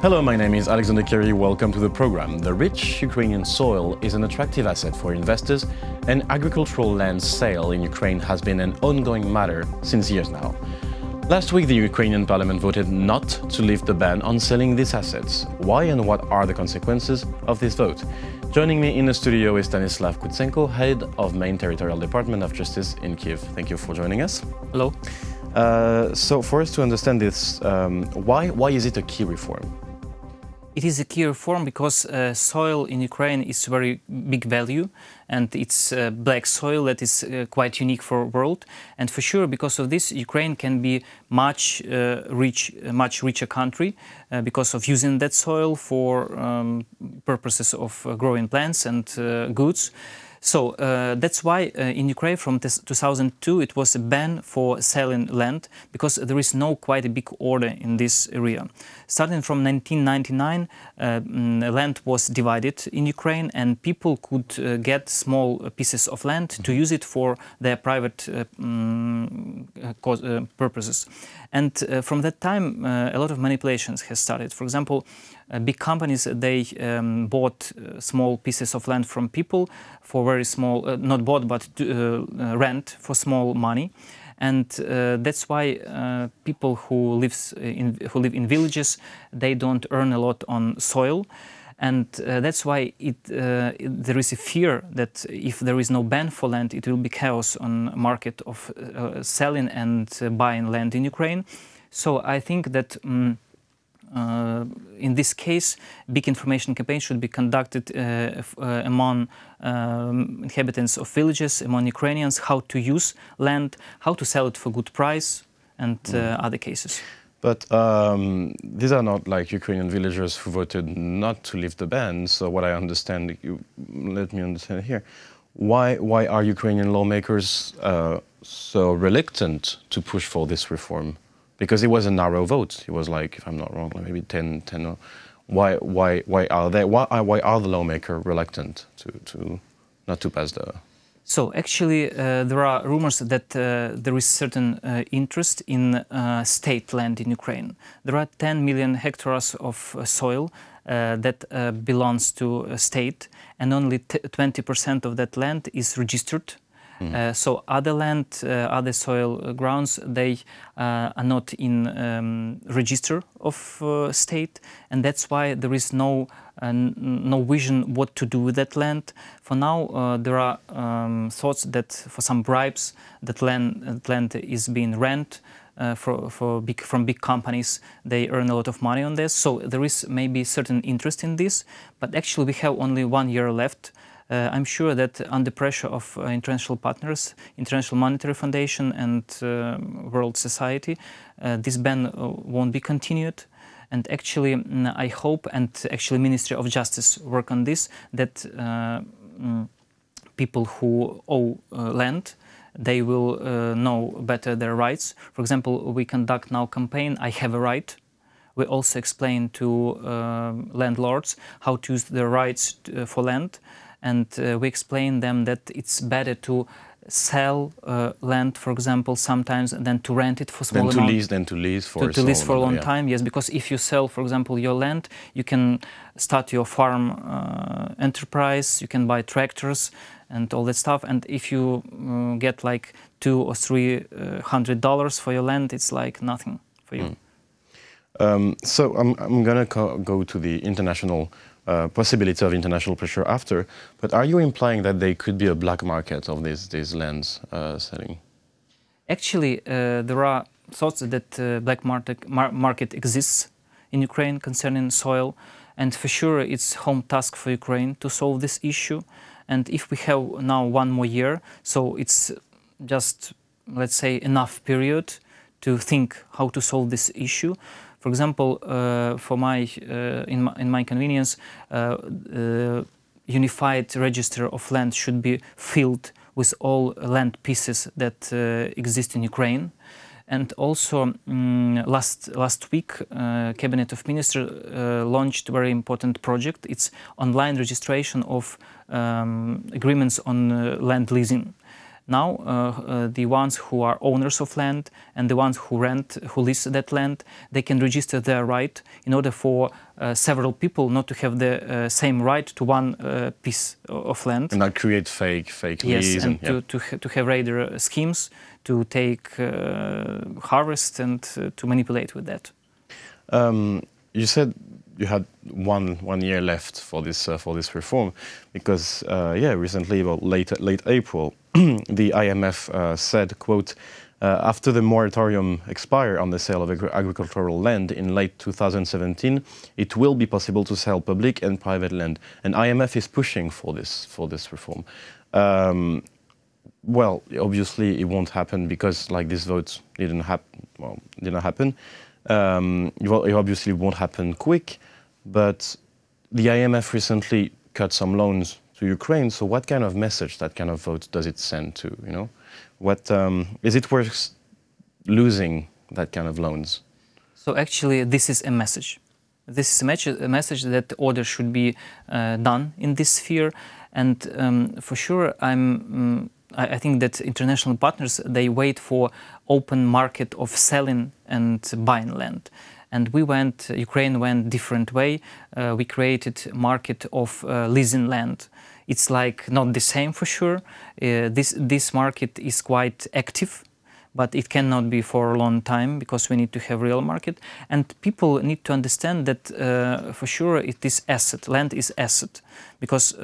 Hello, my name is Alexander Kerry. Welcome to the program. The rich Ukrainian soil is an attractive asset for investors, and agricultural land sale in Ukraine has been an ongoing matter since years now. Last week, the Ukrainian Parliament voted not to lift the ban on selling these assets. Why and what are the consequences of this vote? Joining me in the studio is Stanislav Kutsenko, head of main Territorial Department of Justice in Kyiv. Thank you for joining us. Hello. So for us to understand this, why is it a key reform? It is a key reform because soil in Ukraine is very big value, and it's black soil that is quite unique for the world. And for sure, because of this, Ukraine can be much richer country because of using that soil for purposes of growing plants and goods. So that's why in Ukraine from 2002 it was a ban for selling land, because there is no quite a big order in this area. Starting from 1999, land was divided in Ukraine, and people could get small pieces of land to use it for their private purposes. And from that time, a lot of manipulations has started. For example, big companies, they bought small pieces of land from people for very small, not bought, but rent for small money. And that's why people who live in villages, they don't earn a lot on soil. And that's why there is a fear that if there is no ban for land, it will be chaos on the market of selling and buying land in Ukraine. So I think that in this case, big information campaign should be conducted among inhabitants of villages, among Ukrainians, how to use land, how to sell it for good price, and other cases. But these are not like Ukrainian villagers who voted not to lift the ban. So what I understand, let me understand here, why are Ukrainian lawmakers so reluctant to push for this reform? Because it was a narrow vote. It was like, if I'm not wrong, maybe 10. Why are the lawmakers reluctant to not to pass the? So actually, there are rumors that there is certain interest in state land in Ukraine. There are 10 million hectares of soil that belongs to a state, and only 20% of that land is registered. So other land, other soil grounds, they are not in register of state, and that's why there is no vision what to do with that land. For now, there are thoughts that for some bribes, that land is being rent from big companies. They earn a lot of money on this. So there is maybe certain interest in this, but actually we have only 1 year left. I'm sure that under pressure of international partners, International Monetary Foundation and World Society, this ban won't be continued. And actually, I hope, and actually Ministry of Justice work on this, that people who owe land, they will know better their rights. For example, we conduct now campaign, I Have a Right. We also explain to landlords how to use their rights for land. And we explain them that it's better to sell land, for example, sometimes, than to rent it for small amount. Than to lease for a long time, yes. Because if you sell, for example, your land, you can start your farm enterprise, you can buy tractors and all that stuff. And if you get like $200 or $300 for your land, it's like nothing for you. So I'm gonna go to the international possibility of international pressure after, but are you implying that there could be a black market of these lands selling? Actually, there are thoughts that black market exists in Ukraine concerning soil, and for sure it's home task for Ukraine to solve this issue. And if we have now 1 more year, so it's just, let's say, enough period to think how to solve this issue. For example, in my convenience, unified register of land should be filled with all land pieces that exist in Ukraine. And also, last week, Cabinet of Ministers launched a very important project. It's online registration of agreements on land leasing. Now, the ones who are owners of land and the ones who lease that land, they can register their right in order for several people not to have the same right to one piece of land. And not create fake yes, lease. And to have rather schemes to take harvest and to manipulate with that. You said you had one year left for this reform, because recently, about late April, the IMF said, quote, after the moratorium expire on the sale of agricultural land in late 2017, it will be possible to sell public and private land. And IMF is pushing for this reform. Well, obviously it won't happen because this vote did not happen. It obviously won't happen quick, but the IMF recently cut some loans to Ukraine. So what kind of message, that kind of vote, does it send to, What is it worth losing that kind of loans? So actually, this is a message. This is a message that order should be done in this sphere, and for sure, I think that international partners, they wait for open market of selling and buying land. And Ukraine went different way. We created market of leasing land. It's not the same for sure. This market is quite active, but it cannot be for a long time because we need to have real market. And people need to understand that for sure it is asset. Land is asset because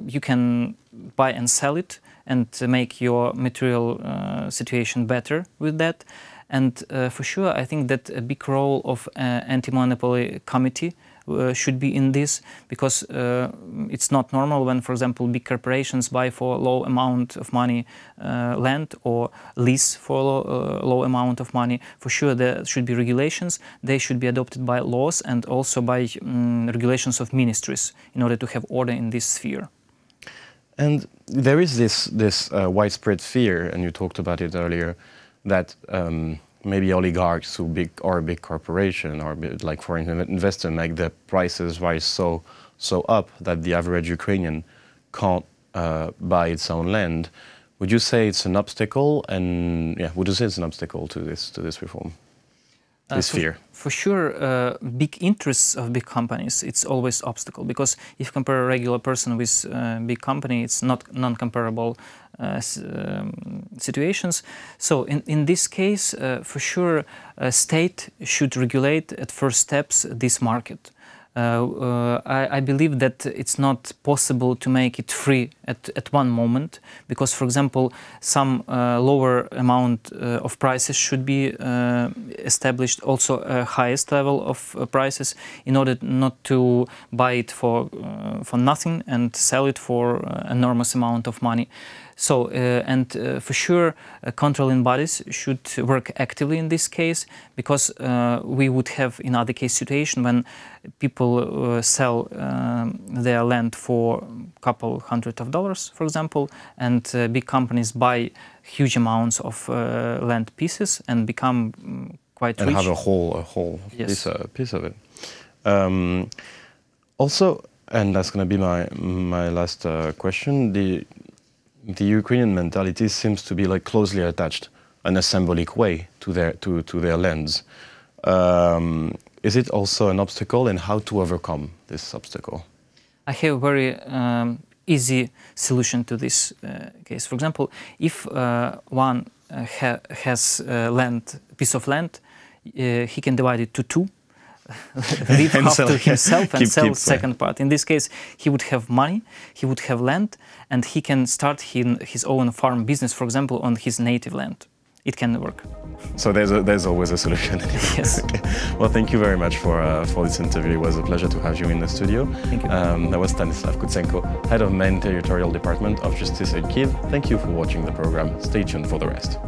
you can buy and sell it and make your material situation better with that. And for sure, I think that a big role of anti-monopoly committee should be in this, because it's not normal when, for example, big corporations buy for a low amount of money land or lease for a low amount of money. For sure, there should be regulations. They should be adopted by laws and also by regulations of ministries in order to have order in this sphere. And there is this widespread fear, and you talked about it earlier, that maybe oligarchs who are a big corporation or like foreign investor make the prices rise so up that the average Ukrainian can't buy its own land. Would you say it's an obstacle? And would you say it's an obstacle to this reform? This fear? For sure, big interests of big companies, it's always obstacle, because if you compare a regular person with a big company, it's not non-comparable situations. So in this case, for sure, state should regulate at first steps this market. I believe that it's not possible to make it free at one moment, because, for example, some lower amount of prices should be established, also a highest level of prices, in order not to buy it for nothing and sell it for enormous amount of money. So, for sure, controlling bodies should work actively in this case, because we would have in other case situation when people sell their land for a couple $100s, for example, and big companies buy huge amounts of land pieces and become quite rich. And have a whole yes. piece of it. Also, and that's going to be my last question, the Ukrainian mentality seems to be closely attached in a symbolic way to their lands. Is it also an obstacle, and how to overcome this obstacle? I have a very easy solution to this case. For example, if one has piece of land, he can divide it to two. Leave half to himself and sell second part. In this case, he would have money, he would have land, and he can start his own farm business, for example, on his native land. It can work. So there's always a solution. Yes. Okay. Well, thank you very much for this interview. It was a pleasure to have you in the studio. Thank you. That was Stanislav Kutsenko, Head of Main Territorial Department of Justice in Kyiv. Thank you for watching the program. Stay tuned for the rest.